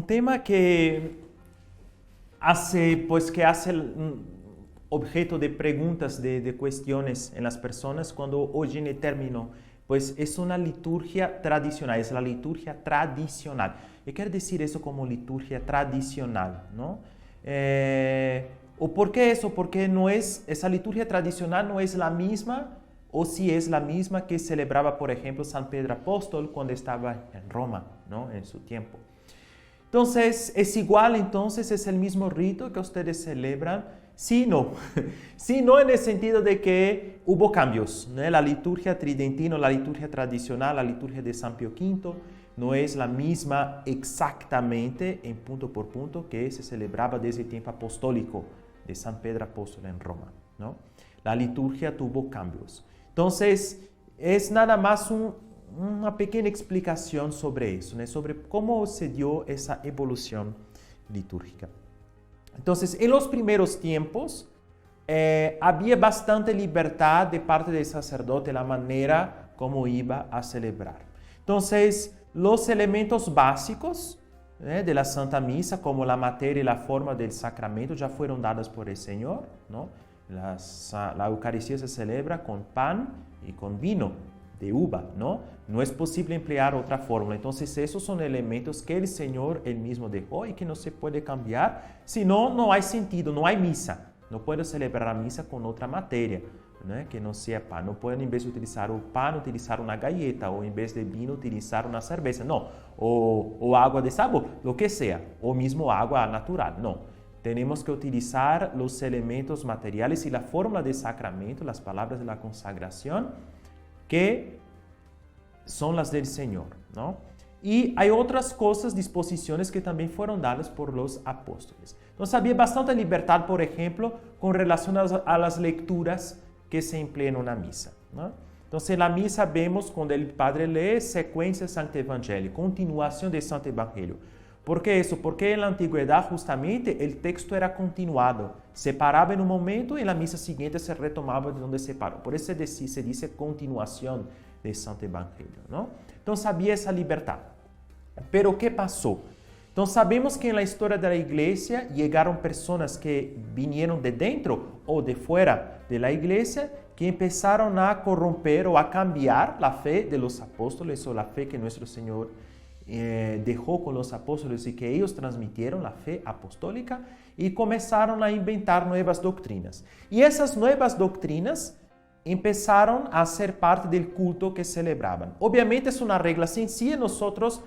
tema que hace objeto de preguntas, de cuestiones en las personas cuando oyen el término, pues es una liturgia tradicional, es la liturgia tradicional. ¿Qué quiere decir eso como liturgia tradicional? ¿No? ¿O por qué eso? Porque esa liturgia tradicional no es la misma, o si es la misma que celebraba, por ejemplo, San Pedro Apóstol cuando estaba en Roma, ¿no? En su tiempo. Entonces, ¿es igual entonces? ¿Es el mismo rito que ustedes celebran? Sí, no. Sí, no en el sentido de que hubo cambios, ¿no? La liturgia tridentina, la liturgia tradicional, la liturgia de San Pío V, no es la misma exactamente en punto por punto que se celebraba desde el tiempo apostólico de San Pedro Apóstol en Roma, ¿no? La liturgia tuvo cambios. Entonces, es nada más una pequeña explicación sobre eso, ¿no? Sobre cómo se dio esa evolución litúrgica. Entonces, en los primeros tiempos, había bastante libertad de parte del sacerdote, la manera como iba a celebrar. Entonces, los elementos básicos de la Santa Misa, como la materia y la forma del sacramento, ya fueron dadas por el Señor, ¿no? La Eucaristía se celebra con pan y con vino de uva, ¿no? No es posible emplear otra fórmula. Entonces, esos son elementos que el Señor él mismo dejó y que no se puede cambiar. Si no, no hay sentido, no hay misa. No puedo celebrar la misa con otra materia, ¿no? Que no sea pan. No puedo, en vez de utilizar el pan, utilizar una galleta, o en vez de vino, utilizar una cerveza. No, o agua de sabor, lo que sea, o mismo agua natural. No. Tenemos que utilizar los elementos materiales y la fórmula de sacramento, las palabras de la consagración, que son las del Señor, ¿no? Y hay otras cosas, disposiciones que también fueron dadas por los apóstoles. Entonces había bastante libertad, por ejemplo, con relación a las lecturas que se emplean en una misa, ¿no? Entonces en la misa vemos cuando el Padre lee secuencia Sancta Evangelii, continuación del Santo Evangelio. ¿Por qué eso? Porque en la antigüedad justamente el texto era continuado. Se paraba en un momento y en la misa siguiente se retomaba de donde se paró. Por eso se dice continuación del Santo Evangelio, ¿no? Entonces había esa libertad. Pero ¿qué pasó? Entonces sabemos que en la historia de la iglesia llegaron personas que vinieron de dentro o de fuera de la iglesia que empezaron a corromper o a cambiar la fe de los apóstoles o la fe que nuestro Señor dejó con los apóstoles y que ellos transmitieron la fe apostólica y comenzaron a inventar nuevas doctrinas. Y esas nuevas doctrinas empezaron a ser parte del culto que celebraban. Obviamente es una regla sencilla, nosotros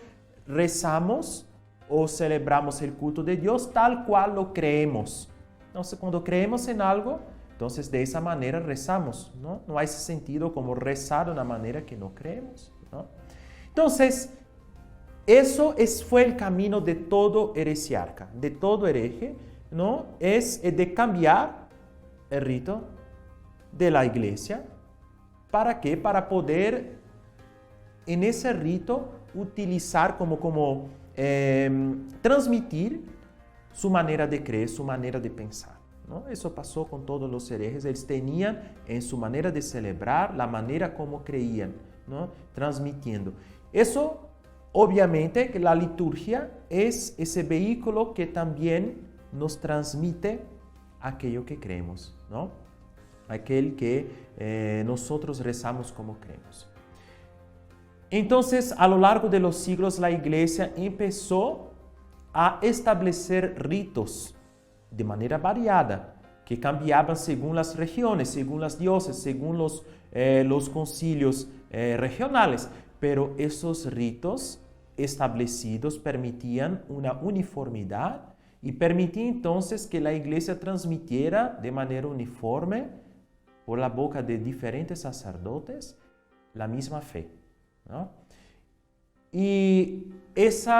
rezamos o celebramos el culto de Dios tal cual lo creemos. Entonces, cuando creemos en algo, entonces de esa manera rezamos, ¿no? No hay ese sentido como rezar de una manera que no creemos, ¿no? Entonces, eso fue el camino de todo heresiarca, de todo hereje, ¿no? Es de cambiar el rito de la iglesia. ¿Para qué? Para poder en ese rito utilizar transmitir su manera de creer, su manera de pensar, ¿no? Eso pasó con todos los herejes. Ellos tenían en su manera de celebrar la manera como creían, ¿no? Transmitiendo. Eso, obviamente, que la liturgia es ese vehículo que también nos transmite aquello que creemos, ¿no? Aquel que nosotros rezamos como creemos. Entonces, a lo largo de los siglos, la iglesia empezó a establecer ritos de manera variada, que cambiaban según las regiones, según las diócesis, según los concilios regionales. Pero esos ritos establecidos permitían una uniformidad y permitían entonces que la iglesia transmitiera de manera uniforme, por la boca de diferentes sacerdotes, la misma fe, ¿no? Y ese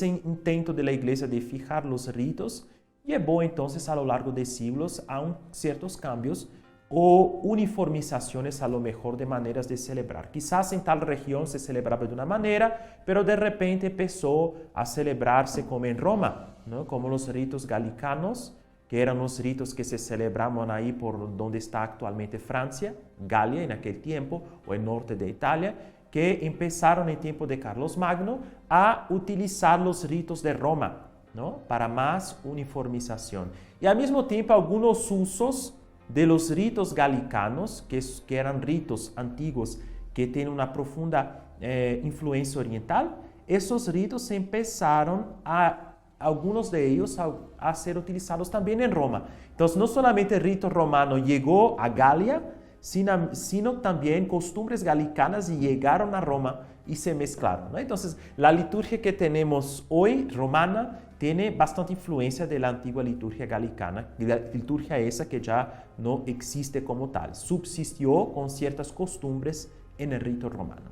intento de la iglesia de fijar los ritos llevó entonces a lo largo de siglos a ciertos cambios o uniformizaciones a lo mejor de maneras de celebrar. Quizás en tal región se celebraba de una manera, pero de repente empezó a celebrarse como en Roma, ¿no? Como los ritos galicanos, que eran los ritos que se celebraban ahí por donde está actualmente Francia, Galia en aquel tiempo, o el norte de Italia, que empezaron en tiempo de Carlos Magno a utilizar los ritos de Roma, ¿no? Para más uniformización. Y al mismo tiempo algunos usos de los ritos galicanos, que eran ritos antiguos que tienen una profunda influencia oriental, esos ritos empezaron algunos de ellos a ser utilizados también en Roma. Entonces, no solamente el rito romano llegó a Galia, sino también costumbres galicanas llegaron a Roma y se mezclaron, ¿no? Entonces, la liturgia que tenemos hoy, romana, tiene bastante influencia de la antigua liturgia galicana, la liturgia esa que ya no existe como tal, subsistió con ciertas costumbres en el rito romano.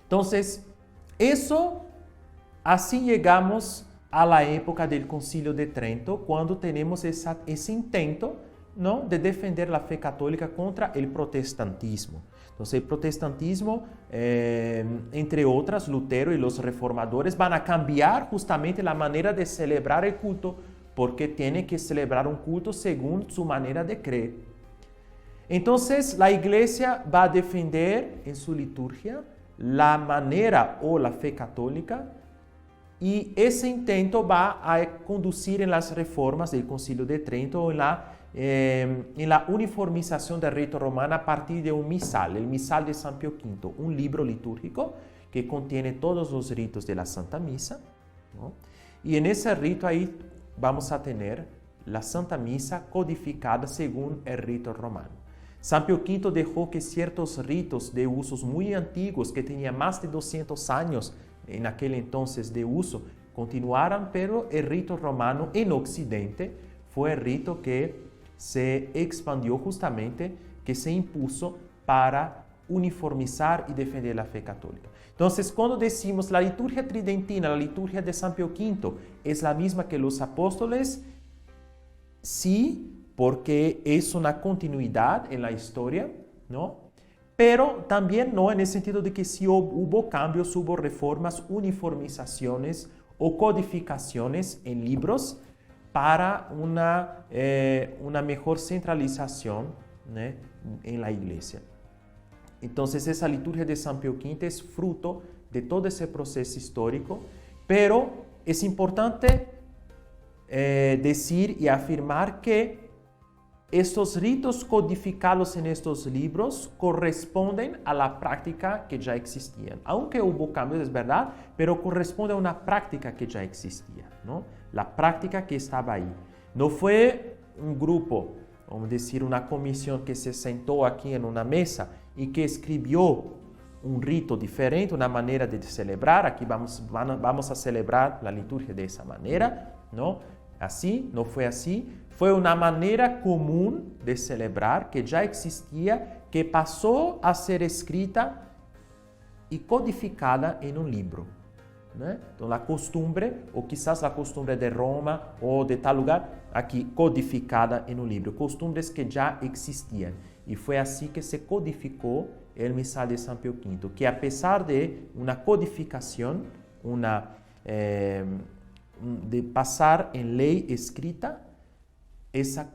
Entonces, así llegamos a la época del Concilio de Trento, cuando tenemos ese intento, ¿no?, de defender la fe católica contra el protestantismo. Entonces, el protestantismo, entre otras, Lutero y los reformadores van a cambiar justamente la manera de celebrar el culto, porque tienen que celebrar un culto según su manera de creer. Entonces, la Iglesia va a defender en su liturgia la manera o la fe católica, y ese intento va a conducir en las reformas del Concilio de Trento o en la uniformización del rito romano a partir de un misal, el misal de San Pío V, un libro litúrgico que contiene todos los ritos de la Santa Misa, ¿no? Y en ese rito ahí vamos a tener la Santa Misa codificada según el rito romano. San Pío V dejó que ciertos ritos de usos muy antiguos, que tenían más de 200 años en aquel entonces de uso, continuaran, pero el rito romano en Occidente fue el rito que se expandió justamente, que se impuso para uniformizar y defender la fe católica. Entonces, cuando decimos la liturgia tridentina, la liturgia de San Pío V, ¿es la misma que los apóstoles? Sí, porque es una continuidad en la historia, ¿no? Pero también no en el sentido de que sí hubo cambios, hubo reformas, uniformizaciones o codificaciones en libros para una mejor centralización, ¿no?, en la Iglesia. Entonces, esa liturgia de San Pío V es fruto de todo ese proceso histórico, pero es importante decir y afirmar que estos ritos codificados en estos libros corresponden a la práctica que ya existía. Aunque hubo cambios, es verdad, pero corresponde a una práctica que ya existía, ¿no? La práctica que estaba ahí. No fue un grupo, vamos a decir, una comisión que se sentó aquí en una mesa y que escribió un rito diferente, una manera de celebrar. Aquí vamos a celebrar la liturgia de esa manera, ¿no? Así, no fue así. Fue una manera común de celebrar que ya existía, que pasó a ser escrita y codificada en un libro, ¿no? Entonces, la costumbre, o quizás la costumbre de Roma o de tal lugar, aquí codificada en un libro, costumbres que ya existían. Y fue así que se codificó el misal de San Pío V, que a pesar de una codificación, de pasar en ley escrita, esa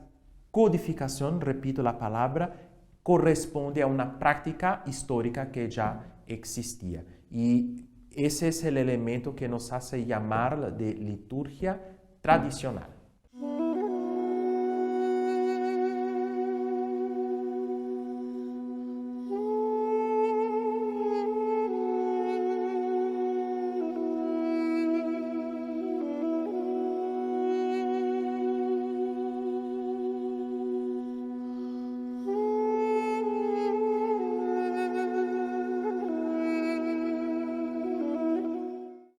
codificación, repito la palabra, corresponde a una práctica histórica que ya existía. Y ese es el elemento que nos hace llamar de liturgia tradicional.